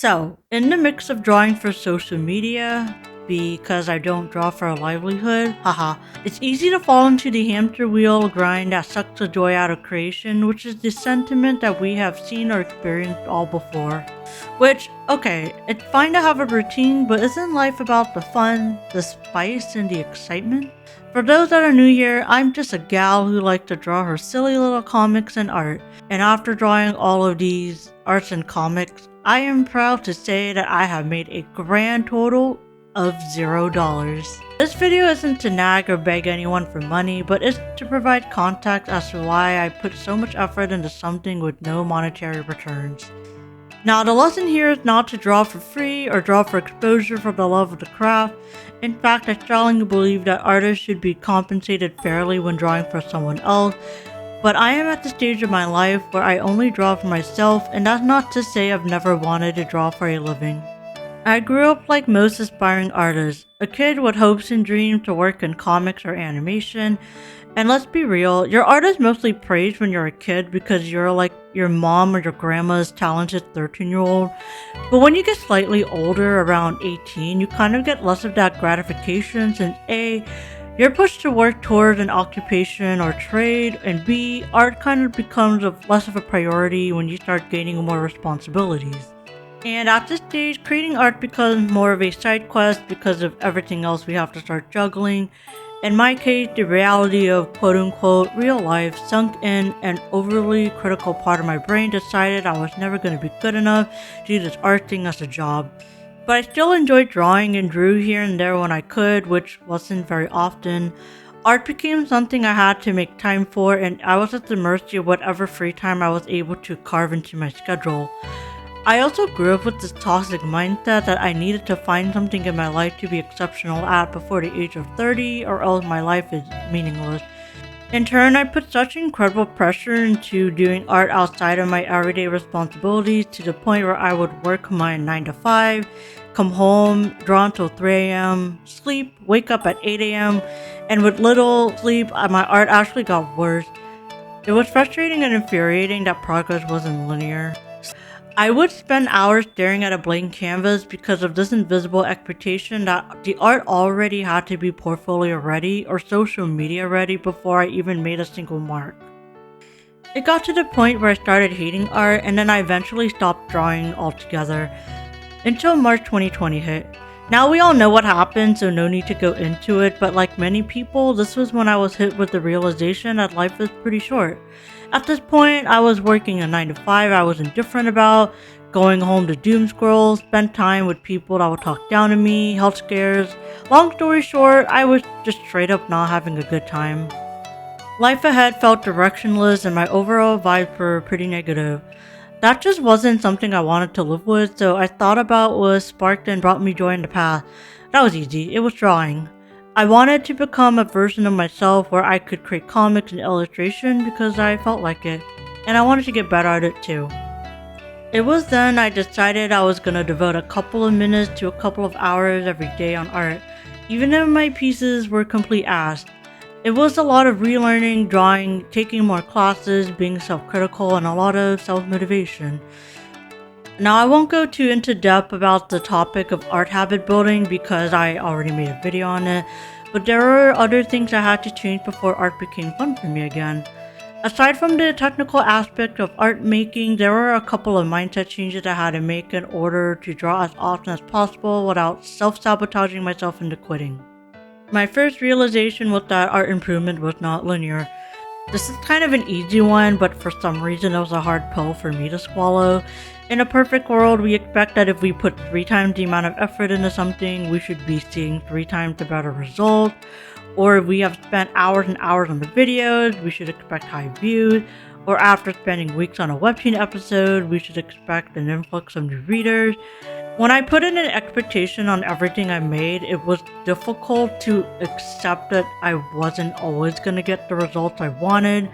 So, in the mix of drawing for social media, because I don't draw for a livelihood, haha, it's easy to fall into the hamster wheel grind that sucks the joy out of creation, which is the sentiment that we have seen or experienced all before. Which, okay, it's fine to have a routine, but isn't life about the fun, the spice, and the excitement? For those that are new here, I'm just a gal who likes to draw her silly little comics and art, and after drawing all of these arts and comics, I am proud to say that I have made a grand total of $0. This video isn't to nag or beg anyone for money, but it's to provide context as to why I put so much effort into something with no monetary returns. Now, the lesson here is not to draw for free or draw for exposure for the love of the craft. In fact, I strongly believe that artists should be compensated fairly when drawing for someone else, but I am at the stage of my life where I only draw for myself, and that's not to say I've never wanted to draw for a living. I grew up like most aspiring artists, a kid with hopes and dreams to work in comics or animation, and let's be real, your art is mostly praised when you're a kid because you're like your mom or your grandma's talented 13-year-old, but when you get slightly older, around 18, you kind of get less of that gratification since A, you're pushed to work towards an occupation or trade, and B, art kind of becomes less of a priority when you start gaining more responsibilities. And at this stage, creating art becomes more of a side quest because of everything else we have to start juggling. In my case, the reality of quote-unquote real life sunk in, an overly critical part of my brain decided I was never going to be good enough to do this art thing as a job. But I still enjoyed drawing and drew here and there when I could, which wasn't very often. Art became something I had to make time for, and I was at the mercy of whatever free time I was able to carve into my schedule. I also grew up with this toxic mindset that I needed to find something in my life to be exceptional at before the age of 30, or else my life is meaningless. In turn, I put such incredible pressure into doing art outside of my everyday responsibilities to the point where I would work my 9 to 5, come home, draw until 3 a.m., sleep, wake up at 8 a.m., and with little sleep, my art actually got worse. It was frustrating and infuriating that progress wasn't linear. I would spend hours staring at a blank canvas because of this invisible expectation that the art already had to be portfolio ready or social media ready before I even made a single mark. It got to the point where I started hating art, and then I eventually stopped drawing altogether. Until March 2020 hit. Now we all know what happened, so no need to go into it, but like many people, this was when I was hit with the realization that life is pretty short. At this point, I was working a 9 to 5 I was indifferent about, going home to doom scroll, spend time with people that would talk down to me, health scares. Long story short, I was just straight up not having a good time. Life ahead felt directionless and my overall vibes were pretty negative. That just wasn't something I wanted to live with, so I thought about what sparked and brought me joy in the past. That was easy, it was drawing. I wanted to become a version of myself where I could create comics and illustration because I felt like it, and I wanted to get better at it too. It was then I decided I was gonna devote a couple of minutes to a couple of hours every day on art, even if my pieces were complete ass. It was a lot of relearning, drawing, taking more classes, being self-critical, and a lot of self-motivation. Now I won't go too into depth about the topic of art habit building because I already made a video on it, but there were other things I had to change before art became fun for me again. Aside from the technical aspect of art making, there were a couple of mindset changes I had to make in order to draw as often as possible without self-sabotaging myself into quitting. My first realization was that art improvement was not linear. This is kind of an easy one, but for some reason it was a hard pill for me to swallow. In a perfect world, we expect that if we put 3 times the amount of effort into something, we should be seeing 3 times the better result. Or if we have spent hours and hours on the videos, we should expect high views. Or after spending weeks on a Webtoon episode, we should expect an influx of new readers. When I put in an expectation on everything I made, it was difficult to accept that I wasn't always going to get the results I wanted.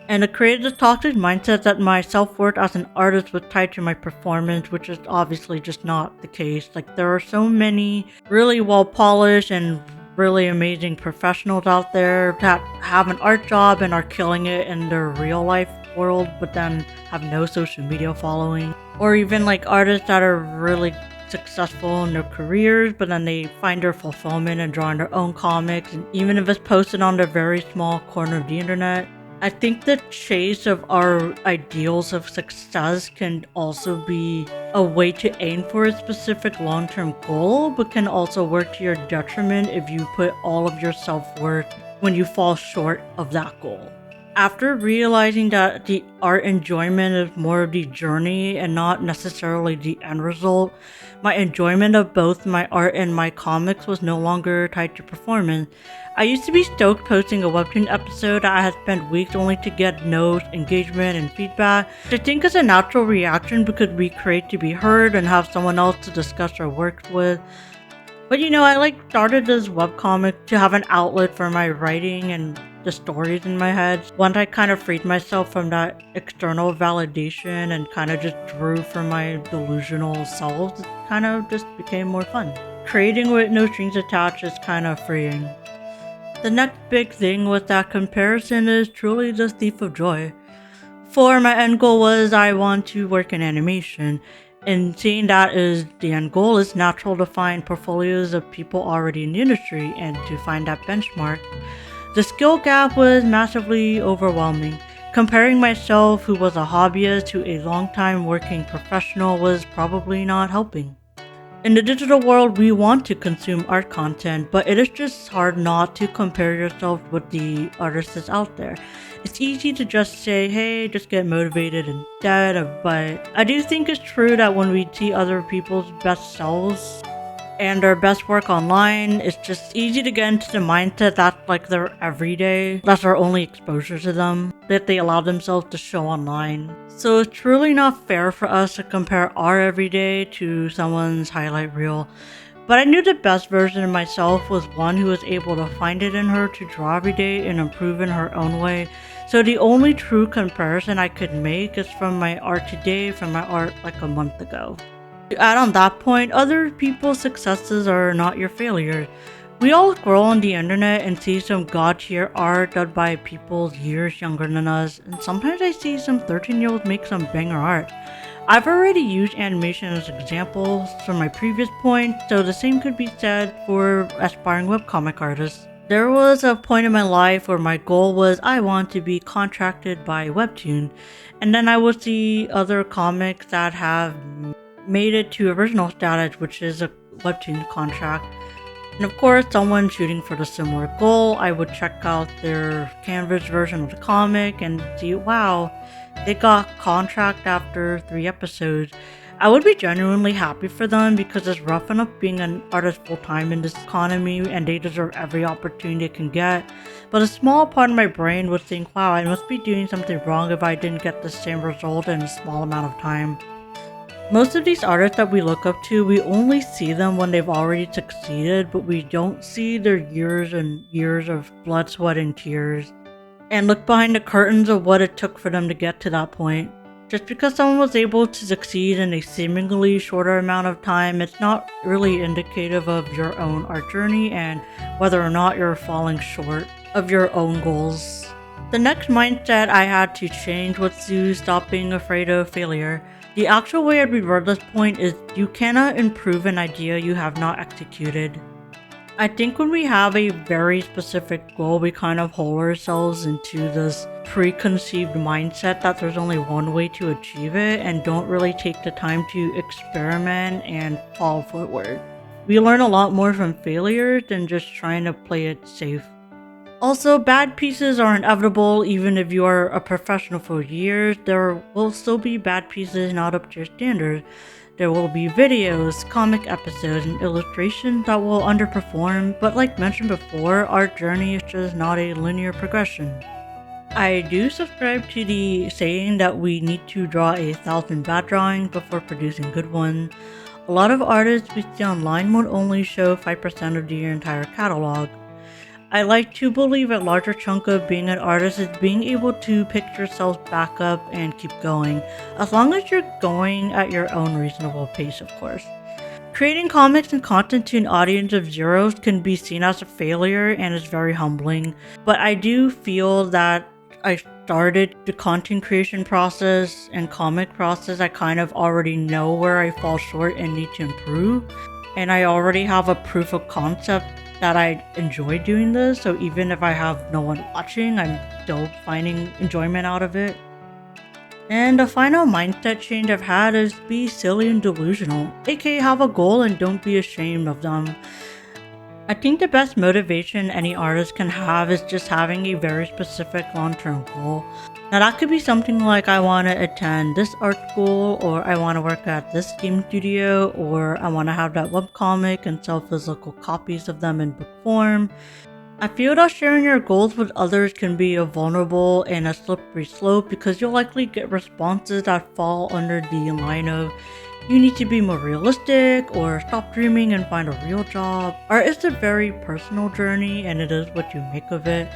And it created a toxic mindset that my self-worth as an artist was tied to my performance, which is obviously just not the case. Like, there are so many really well-polished and really amazing professionals out there that have an art job and are killing it in their real life world, but then have no social media following. Or even like artists that are really successful in their careers, but then they find their fulfillment in drawing their own comics, and even if it's posted on their very small corner of the internet. I think the chase of our ideals of success can also be a way to aim for a specific long-term goal, but can also work to your detriment if you put all of your self-worth when you fall short of that goal. After realizing that the art enjoyment is more of the journey and not necessarily the end result, my enjoyment of both my art and my comics was no longer tied to performance. I used to be stoked posting a Webtoon episode that I had spent weeks only to get notes, engagement, and feedback, which I think is a natural reaction because we create to be heard and have someone else to discuss our works with. But I started this webcomic to have an outlet for my writing and the stories in my head. Once I kind of freed myself from that external validation and kind of just drew from my delusional self, it kind of just became more fun. Creating with no strings attached is kind of freeing. The next big thing with that comparison is truly the thief of joy. For my end goal was I want to work in animation. And seeing that is the end goal, it's natural to find portfolios of people already in the industry and to find that benchmark. The skill gap was massively overwhelming. Comparing myself, who was a hobbyist, to a long-time working professional was probably not helping. In the digital world, we want to consume art content, but it is just hard not to compare yourself with the artists out there. It's easy to just say, hey, just get motivated instead, but I do think it's true that when we see other people's best selves and their best work online, it's just easy to get into the mindset that's like their everyday, that's our only exposure to them, that they allow themselves to show online. So it's truly not fair for us to compare our everyday to someone's highlight reel. But I knew the best version of myself was one who was able to find it in her to draw every day and improve in her own way. So the only true comparison I could make is from my art today from my art like a month ago. To add on that point, other people's successes are not your failures. We all scroll on the internet and see some god tier art done by people years younger than us, and sometimes I see some 13-year-olds make some banger art. I've already used animation as examples from my previous point, so the same could be said for aspiring webcomic artists. There was a point in my life where my goal was I want to be contracted by Webtoon, and then I would see other comics that have made it to original status, which is a Webtoon contract. And of course, someone shooting for the similar goal, I would check out their canvas version of the comic and see, wow, they got contract after 3 episodes. I would be genuinely happy for them because it's rough enough being an artist full-time in this economy and they deserve every opportunity they can get. But a small part of my brain would think, wow, I must be doing something wrong if I didn't get the same result in a small amount of time. Most of these artists that we look up to, we only see them when they've already succeeded, but we don't see their years and years of blood, sweat, and tears, and look behind the curtains of what it took for them to get to that point. Just because someone was able to succeed in a seemingly shorter amount of time, it's not really indicative of your own art journey and whether or not you're falling short of your own goals. The next mindset I had to change was to stop being afraid of failure. The actual way I'd reword this point is you cannot improve an idea you have not executed. I think when we have a very specific goal, we kind of hold ourselves into this preconceived mindset that there's only one way to achieve it and don't really take the time to experiment and fall forward. We learn a lot more from failures than just trying to play it safe. Also, bad pieces are inevitable. Even if you are a professional for years, there will still be bad pieces not up to your standards. There will be videos, comic episodes, and illustrations that will underperform, but like mentioned before, our journey is just not a linear progression. I do subscribe to the saying that we need to draw 1,000 bad drawings before producing good ones. A lot of artists we see online would only show 5% of their entire catalog. I like to believe a larger chunk of being an artist is being able to pick yourself back up and keep going, as long as you're going at your own reasonable pace, of course. Creating comics and content to an audience of zeros can be seen as a failure and is very humbling, but I do feel that I started the content creation process and comic process, I kind of already know where I fall short and need to improve. And I already have a proof of concept that I enjoy doing this, so even if I have no one watching, I'm still finding enjoyment out of it. And the final mindset change I've had is be silly and delusional, aka have a goal and don't be ashamed of them. I think the best motivation any artist can have is just having a very specific long-term goal. Now that could be something like I want to attend this art school, or I want to work at this game studio, or I want to have that webcomic and sell physical copies of them in book form. I feel that sharing your goals with others can be a vulnerable and a slippery slope because you'll likely get responses that fall under the line of you need to be more realistic or stop dreaming and find a real job. Art is a very personal journey and it is what you make of it.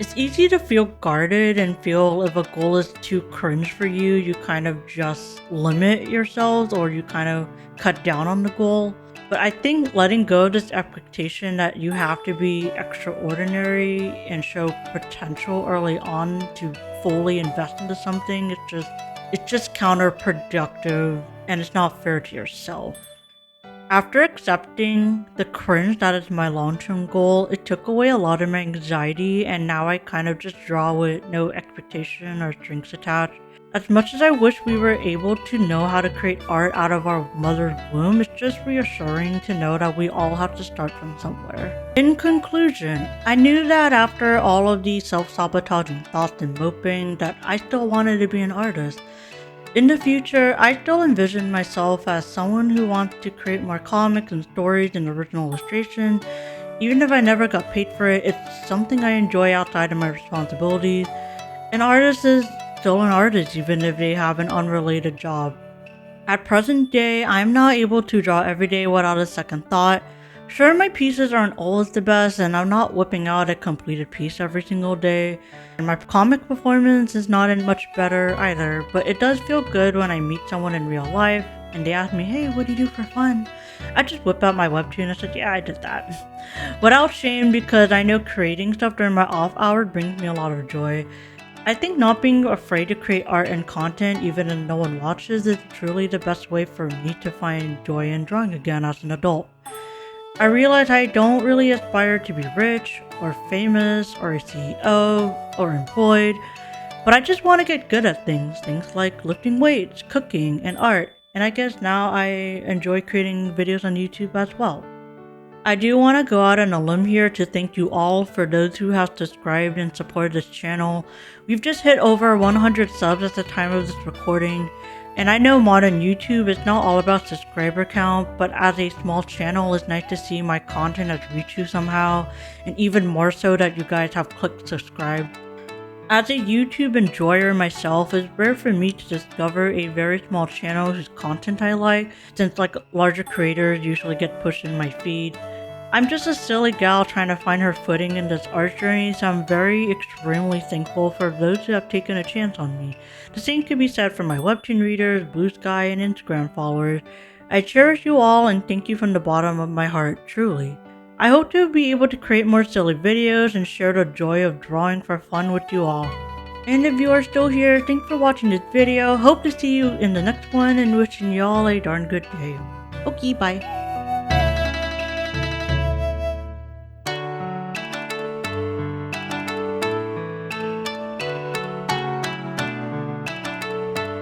It's easy to feel guarded and feel if a goal is too cringe for you, you kind of just limit yourselves or you kind of cut down on the goal. But I think letting go of this expectation that you have to be extraordinary and show potential early on to fully invest into something, it's just counterproductive and it's not fair to yourself. After accepting the cringe that is my long-term goal, it took away a lot of my anxiety and now I kind of just draw with no expectation or strings attached. As much as I wish we were able to know how to create art out of our mother's womb, it's just reassuring to know that we all have to start from somewhere. In conclusion, I knew that after all of these self-sabotaging thoughts and moping that I still wanted to be an artist. In the future, I still envision myself as someone who wants to create more comics and stories and original illustration. Even if I never got paid for it, it's something I enjoy outside of my responsibilities. An artist is still an artist even if they have an unrelated job. At present day, I'm not able to draw every day without a second thought. Sure, my pieces aren't always the best and I'm not whipping out a completed piece every single day. And my comic performance is not much better either, but it does feel good when I meet someone in real life and they ask me, hey, what do you do for fun? I just whip out my Webtoon and said, yeah, I did that. Without shame because I know creating stuff during my off hours brings me a lot of joy. I think not being afraid to create art and content even if no one watches is truly the best way for me to find joy in drawing again as an adult. I realize I don't really aspire to be rich or famous or a CEO or employed, but I just want to get good at things like lifting weights, cooking, and art, and I guess now I enjoy creating videos on YouTube as well. I do want to go out on a limb here to thank you all for those who have subscribed and supported this channel. We've just hit over 100 subs at the time of this recording, and I know modern YouTube is not all about subscriber count, but as a small channel it's nice to see my content has reached you somehow, and even more so that you guys have clicked subscribe. As a YouTube enjoyer myself, it's rare for me to discover a very small channel whose content I like, since larger creators usually get pushed in my feed. I'm just a silly gal trying to find her footing in this art journey, so I'm extremely thankful for those who have taken a chance on me. The same could be said for my Webtoon readers, Blue Sky, and Instagram followers. I cherish you all and thank you from the bottom of my heart, truly. I hope to be able to create more silly videos and share the joy of drawing for fun with you all. And if you are still here, thanks for watching this video. Hope to see you in the next one and wishing you all a darn good day. Okay, bye.